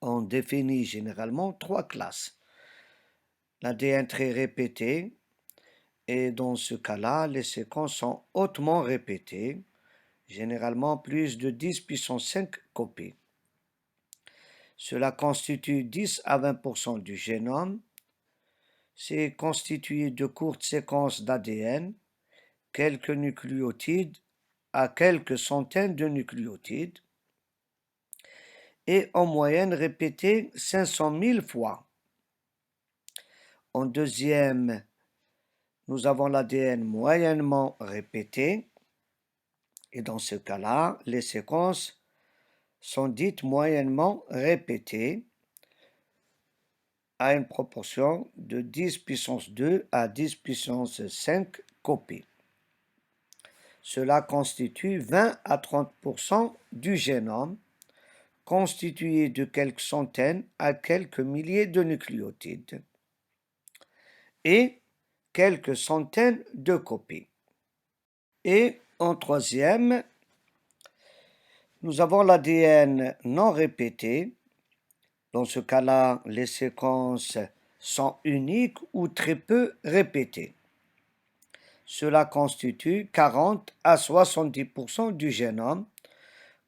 On définit généralement trois classes. L'ADN très répété, et dans ce cas-là, les séquences sont hautement répétées, généralement plus de 10 puissance 5 copies. Cela constitue 10 à 20% du génome. C'est constitué de courtes séquences d'ADN, quelques nucléotides à quelques centaines de nucléotides, et en moyenne répétées 500 000 fois. En deuxième, nous avons l'ADN moyennement répété, et dans ce cas-là, les séquences sont dites moyennement répétées à une proportion de 10 puissance 2 à 10 puissance 5 copies. Cela constitue 20 à 30% du génome, constitué de quelques centaines à quelques milliers de nucléotides et quelques centaines de copies. Et en troisième, nous avons l'ADN non répété. Dans ce cas-là, les séquences sont uniques ou très peu répétées. Cela constitue 40 à 70% du génome,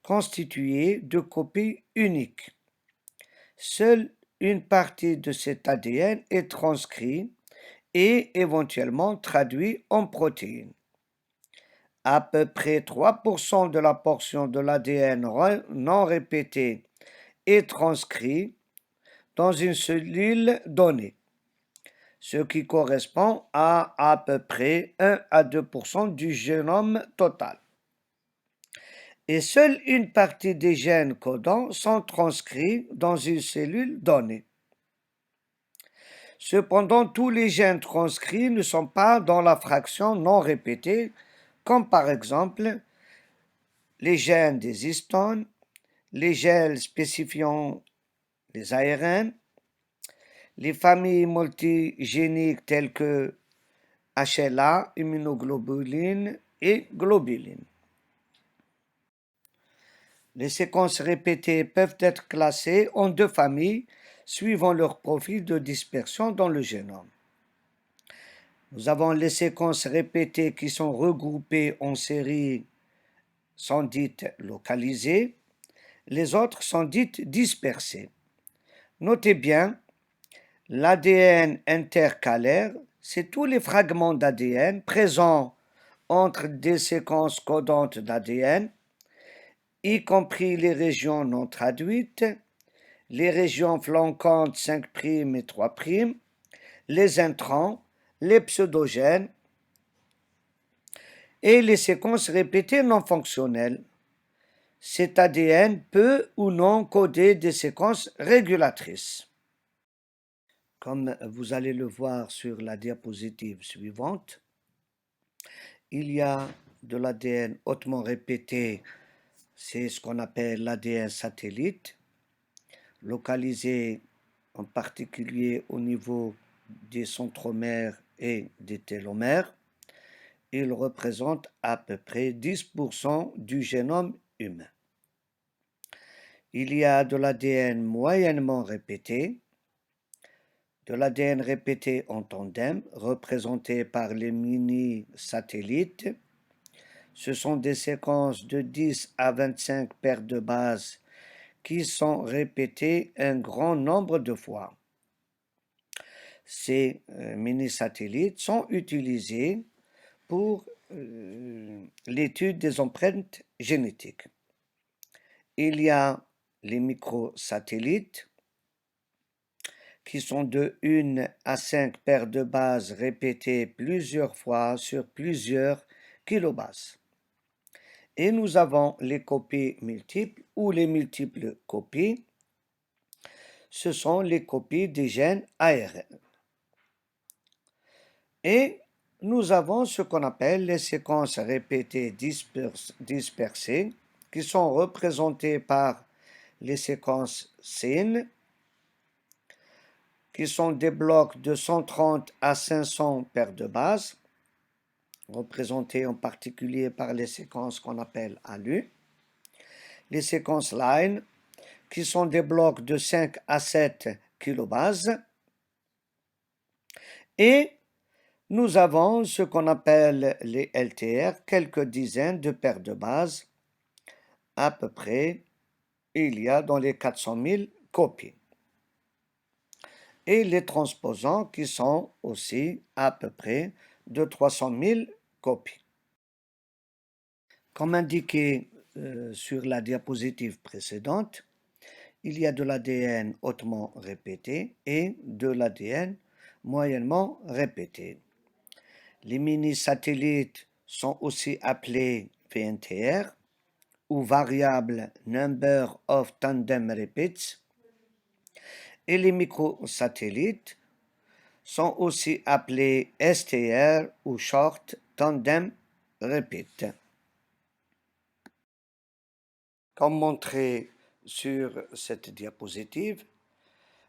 constitué de copies uniques. Seule une partie de cet ADN est transcrit et éventuellement traduit en protéines. À peu près 3% de la portion de l'ADN non répétée est transcrit dans une cellule donnée, ce qui correspond à peu près 1 à 2% du génome total. Et seule une partie des gènes codants sont transcrits dans une cellule donnée. Cependant, tous les gènes transcrits ne sont pas dans la fraction non répétée, comme par exemple les gènes des histones, les gènes spécifiant les ARN, les familles multigéniques telles que HLA, immunoglobuline et globuline. Les séquences répétées peuvent être classées en deux familles suivant leur profil de dispersion dans le génome. Nous avons les séquences répétées qui sont regroupées en séries, sont dites localisées, les autres sont dites dispersées. Notez bien, l'ADN intercalaire, c'est tous les fragments d'ADN présents entre des séquences codantes d'ADN, y compris les régions non traduites, les régions flanquantes 5' et 3', les introns, les pseudogènes et les séquences répétées non fonctionnelles. Cet ADN peut ou non coder des séquences régulatrices. Comme vous allez le voir sur la diapositive suivante, il y a de l'ADN hautement répété, c'est ce qu'on appelle l'ADN satellite, localisé en particulier au niveau des centromères et des télomères. Il représente à peu près 10% du génome humain. Il y a de l'ADN moyennement répété, de l'ADN répété en tandem, représenté par les mini-satellites. Ce sont des séquences de 10 à 25 paires de bases qui sont répétées un grand nombre de fois. Ces mini-satellites sont utilisés pour l'étude des empreintes génétiques. Il y a les microsatellites qui sont de 1 à 5 paires de bases répétées plusieurs fois sur plusieurs kilobases. Et nous avons les copies multiples ou les multiples copies. Ce sont les copies des gènes ARN. Et nous avons ce qu'on appelle les séquences répétées dispersées, qui sont représentées par les séquences SIN, qui sont des blocs de 130 à 500 paires de bases, représentées en particulier par les séquences qu'on appelle ALU. Les séquences LINE, qui sont des blocs de 5 à 7 kilobases. Et nous avons ce qu'on appelle les LTR, quelques dizaines de paires de bases, à peu près, il y a dans les 400 000 copies. Et les transposants qui sont aussi à peu près de 300 000 copies. Comme indiqué sur la diapositive précédente, il y a de l'ADN hautement répété et de l'ADN moyennement répété. Les mini-satellites sont aussi appelés VNTR ou Variable Number of Tandem Repeats, et les microsatellites sont aussi appelés STR ou Short Tandem Repeat. Comme montré sur cette diapositive,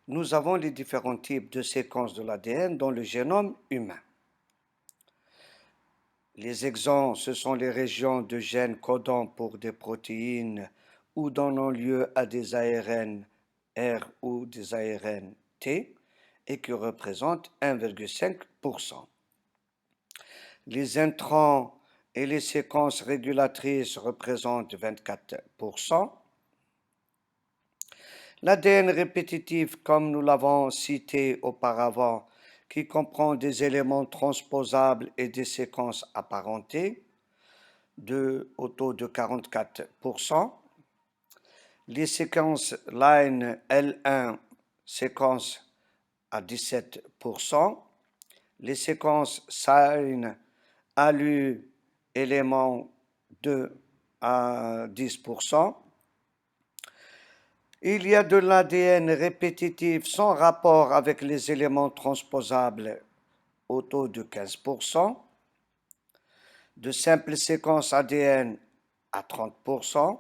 nous avons les différents types de séquences de l'ADN dans le génome humain. Les exemples, ce sont les régions de gènes codant pour des protéines ou donnant lieu à des ARN R ou des ARN T et qui représentent 1,5%. Les introns et les séquences régulatrices représentent 24%. L'ADN répétitif, comme nous l'avons cité auparavant, qui comprend des éléments transposables et des séquences apparentées, au taux de 44%. Les séquences line L1, séquences à 17%. Les séquences sign ALU, éléments 2 à 10%. Il y a de l'ADN répétitif sans rapport avec les éléments transposables au taux de 15%, de simples séquences ADN à 30%,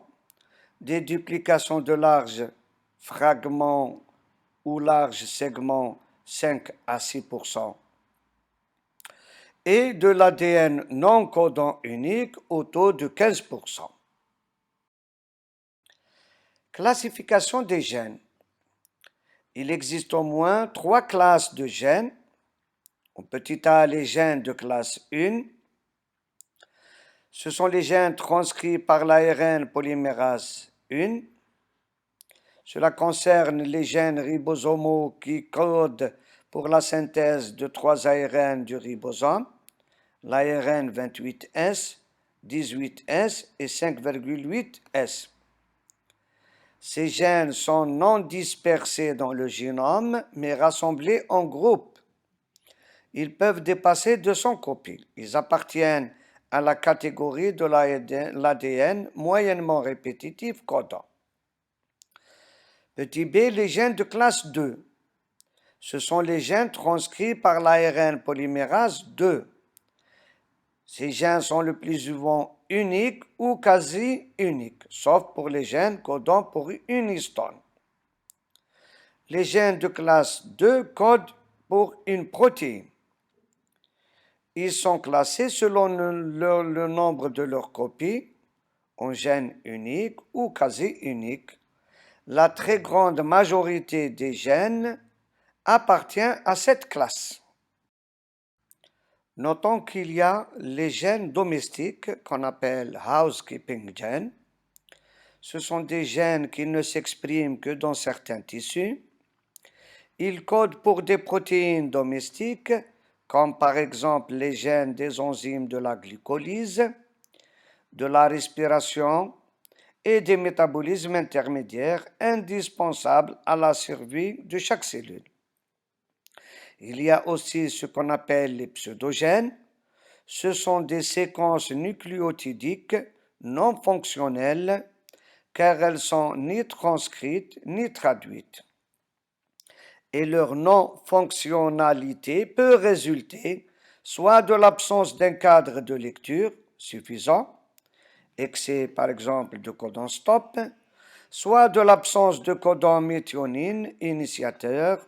des duplications de larges fragments ou larges segments 5 à 6%, et de l'ADN non codant unique au taux de 15%. Classification des gènes. Il existe au moins 3 classes de gènes. En petit a, les gènes de classe 1. Ce sont les gènes transcrits par l'ARN polymérase 1. Cela concerne les gènes ribosomaux qui codent pour la synthèse de 3 ARN du ribosome, l'ARN 28S, 18S et 5,8S. Ces gènes sont non dispersés dans le génome, mais rassemblés en groupes. Ils peuvent dépasser 200 copies. Ils appartiennent à la catégorie de l'ADN moyennement répétitif codant. Petit b, les gènes de classe 2. Ce sont les gènes transcrits par l'ARN polymérase 2. Ces gènes sont le plus souvent uniques ou quasi uniques, sauf pour les gènes codant pour une histone. Les gènes de classe 2 codent pour une protéine. Ils sont classés selon le nombre de leurs copies, en gènes uniques ou quasi uniques. La très grande majorité des gènes appartient à cette classe. Notons qu'il y a les gènes domestiques qu'on appelle housekeeping genes. Ce sont des gènes qui ne s'expriment que dans certains tissus. Ils codent pour des protéines domestiques, comme par exemple les gènes des enzymes de la glycolyse, de la respiration et des métabolismes intermédiaires indispensables à la survie de chaque cellule. Il y a aussi ce qu'on appelle les pseudogènes. Ce sont des séquences nucléotidiques non fonctionnelles car elles sont ni transcrites ni traduites. Et leur non-fonctionnalité peut résulter soit de l'absence d'un cadre de lecture suffisant, excès par exemple de codon stop, soit de l'absence de codon méthionine initiateur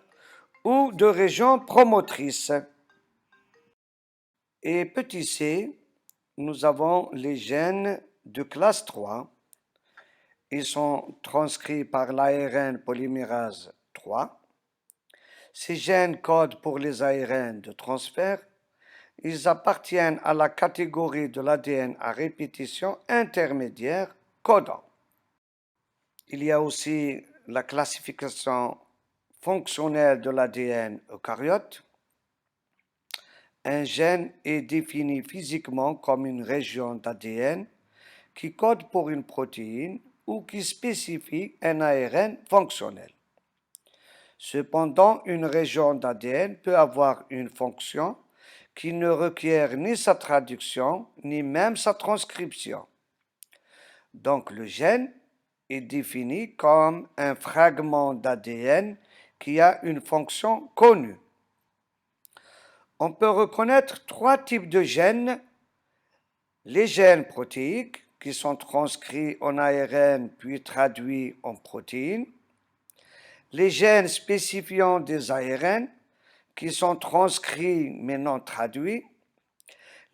ou de régions promotrices. Et petit c, nous avons les gènes de classe 3. ils sont transcrits par l'ARN polymérase 3. Ces gènes codent pour les ARN de transfert. Ils appartiennent à la catégorie de l'ADN à répétition intermédiaire codant. Il y a aussi la classification fonctionnelle de l'ADN eucaryote. Un gène est défini physiquement comme une région d'ADN qui code pour une protéine ou qui spécifie un ARN fonctionnel. Cependant, une région d'ADN peut avoir une fonction qui ne requiert ni sa traduction ni même sa transcription. Donc le gène est défini comme un fragment d'ADN qui a une fonction connue. On peut reconnaître 3 types de gènes. Les gènes protéiques qui sont transcrits en ARN puis traduits en protéines. Les gènes spécifiants des ARN qui sont transcrits mais non traduits.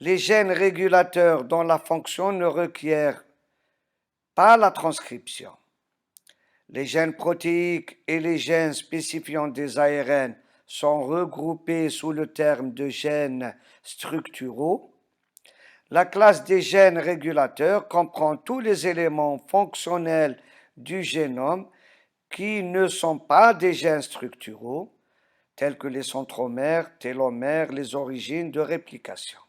Les gènes régulateurs dont la fonction ne requiert pas la transcription. Les gènes protéiques et les gènes spécifiants des ARN sont regroupés sous le terme de gènes structuraux. La classe des gènes régulateurs comprend tous les éléments fonctionnels du génome qui ne sont pas des gènes structuraux, tels que les centromères, télomères, les origines de réplication.